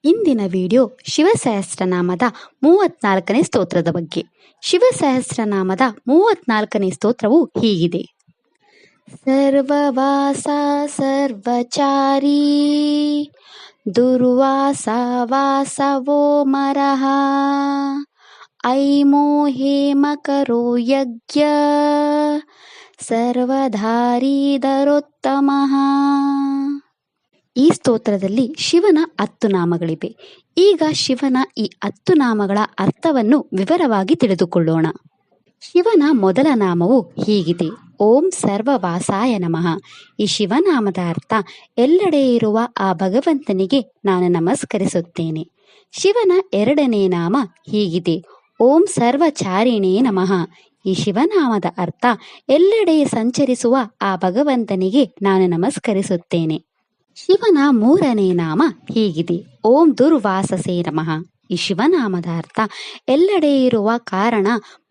ಇಂದಿನ ವಿಡಿಯೋ ಶಿವಸಹಸ್ರನಾಮದ 34ನೇ ಸ್ತೋತ್ರದ ಬಗ್ಗೆ. ಶಿವಸಹಸ್ರನಾಮದ 34ನೇ ಸ್ತೋತ್ರವು ಹೀಗಿದೆ. ಸರ್ವವಾಸ ಸರ್ವಚಾರಿ ದುರ್ವಾಸ ವಾಸವೋ ಮರಃ ಐಮೋ ಹೇಮಕರೋ ಯಜ್ಞ ಸರ್ವಧಾರಿ ದರೋತ್ತಮಃ. ಈ ಸ್ತೋತ್ರದಲ್ಲಿ ಶಿವನ 10 ನಾಮಗಳಿವೆ. ಈಗ ಶಿವನ ಈ 10 ನಾಮಗಳ ಅರ್ಥವನ್ನು ವಿವರವಾಗಿ ತಿಳಿದುಕೊಳ್ಳೋಣ. ಶಿವನ ಮೊದಲ ನಾಮವು ಹೀಗಿದೆ: ಓಂ ಸರ್ವವಾಸಾಯ ನಮಃ. ಈ ಶಿವನಾಮದ ಅರ್ಥ ಎಲ್ಲೆಡೆ ಇರುವ ಆ ಭಗವಂತನಿಗೆ ನಾನು ನಮಸ್ಕರಿಸುತ್ತೇನೆ. ಶಿವನ ಎರಡನೇ ನಾಮ ಹೀಗಿದೆ: ಓಂ ಸರ್ವಚಾರಿಣೇ ನಮಃ. ಈ ಶಿವನಾಮದ ಅರ್ಥ ಎಲ್ಲೆಡೆ ಸಂಚರಿಸುವ ಆ ಭಗವಂತನಿಗೆ ನಾನು ನಮಸ್ಕರಿಸುತ್ತೇನೆ. ಶಿವನ ಮೂರನೇ ನಾಮ ಹೀಗಿದೆ: ಓಂ ದುರ್ವಾಸಸೇ ನಮಃ. ಈ ಶಿವನಾಮದ ಅರ್ಥ ಎಲ್ಲೆಡೆ ಇರುವ ಕಾರಣ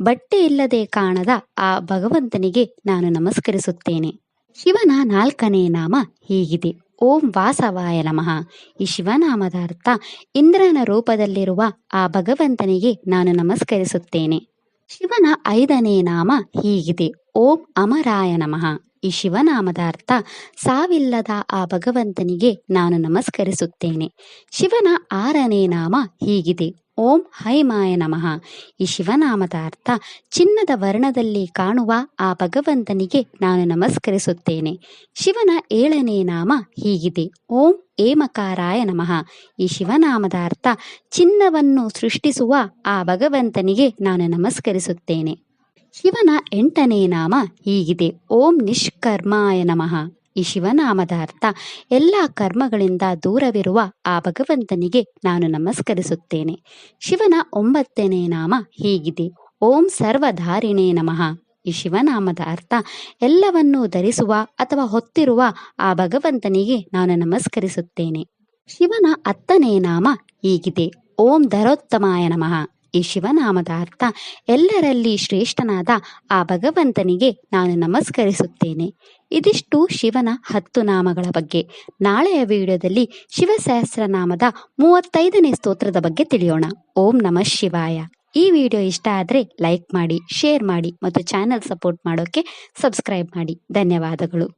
ಬಟ್ಟೆ ಇಲ್ಲದೆ ಕಾಣದ ಆ ಭಗವಂತನಿಗೆ ನಾನು ನಮಸ್ಕರಿಸುತ್ತೇನೆ. ಶಿವನ 4ನೇ ನಾಮ ಹೀಗಿದೆ: ಓಂ ವಾಸವಾಯ ನಮಃ. ಈ ಶಿವನಾಮದ ಅರ್ಥ ಇಂದ್ರನ ರೂಪದಲ್ಲಿರುವ ಆ ಭಗವಂತನಿಗೆ ನಾನು ನಮಸ್ಕರಿಸುತ್ತೇನೆ. ಶಿವನ 5ನೇ ನಾಮ ಹೀಗಿದೆ: ಓಂ ಅಮರಾಯ ನಮಃ. ಈ ಶಿವನಾಮದ ಅರ್ಥ ಸಾವಿಲ್ಲದ ಆ ಭಗವಂತನಿಗೆ ನಾನು ನಮಸ್ಕರಿಸುತ್ತೇನೆ. ಶಿವನ 6ನೇ ನಾಮ ಹೀಗಿದೆ: ಓಂ ಹೈಮಾಯ ನಮಃ. ಈ ಶಿವನಾಮದ ಅರ್ಥ ಚಿನ್ನದ ವರ್ಣದಲ್ಲಿ ಕಾಣುವ ಆ ಭಗವಂತನಿಗೆ ನಾನು ನಮಸ್ಕರಿಸುತ್ತೇನೆ. ಶಿವನ 7ನೇ ನಾಮ ಹೀಗಿದೆ: ಓಂ ಏಮಕಾರಾಯ ನಮಃ. ಈ ಶಿವನಾಮದ ಅರ್ಥ ಚಿನ್ನವನ್ನು ಸೃಷ್ಟಿಸುವ ಆ ಭಗವಂತನಿಗೆ ನಾನು ನಮಸ್ಕರಿಸುತ್ತೇನೆ. ಶಿವನ 8ನೇ ನಾಮ ಹೀಗಿದೆ: ಓಂ ನಿಷ್ಕರ್ಮಾಯ ನಮಃ. ಈ ಶಿವನಾಮದ ಅರ್ಥ ಎಲ್ಲ ಕರ್ಮಗಳಿಂದ ದೂರವಿರುವ ಆ ಭಗವಂತನಿಗೆ ನಾನು ನಮಸ್ಕರಿಸುತ್ತೇನೆ. ಶಿವನ 9ನೇ ನಾಮ ಹೀಗಿದೆ: ಓಂ ಸರ್ವಧಾರಿಣೇ ನಮಃ. ಈ ಶಿವನಾಮದ ಅರ್ಥ ಎಲ್ಲವನ್ನೂ ಧರಿಸುವ ಅಥವಾ ಹೊತ್ತಿರುವ ಆ ಭಗವಂತನಿಗೆ ನಾನು ನಮಸ್ಕರಿಸುತ್ತೇನೆ. ಶಿವನ 10ನೇ ನಾಮ ಹೀಗಿದೆ: ಓಂ ಧರೋತ್ತಮಾಯ ನಮಃ. ಈ ಶಿವನಾಮದ ಅರ್ಥ ಎಲ್ಲರಲ್ಲಿ ಶ್ರೇಷ್ಠನಾದ ಆ ಭಗವಂತನಿಗೆ ನಾನು ನಮಸ್ಕರಿಸುತ್ತೇನೆ. ಇದಿಷ್ಟು ಶಿವನ 10 ನಾಮಗಳ ಬಗ್ಗೆ. ನಾಳೆಯ ವಿಡಿಯೋದಲ್ಲಿ ಶಿವಸಹಸ್ರನಾಮದ 35ನೇ ಸ್ತೋತ್ರದ ಬಗ್ಗೆ ತಿಳಿಯೋಣ. ಓಂ ನಮಃ ಶಿವಾಯ. ಈ ವಿಡಿಯೋ ಇಷ್ಟ ಆದರೆ ಲೈಕ್ ಮಾಡಿ, ಶೇರ್ ಮಾಡಿ ಮತ್ತು ಚಾನೆಲ್ ಸಪೋರ್ಟ್ ಮಾಡೋಕ್ಕೆ ಸಬ್ಸ್ಕ್ರೈಬ್ ಮಾಡಿ. ಧನ್ಯವಾದಗಳು.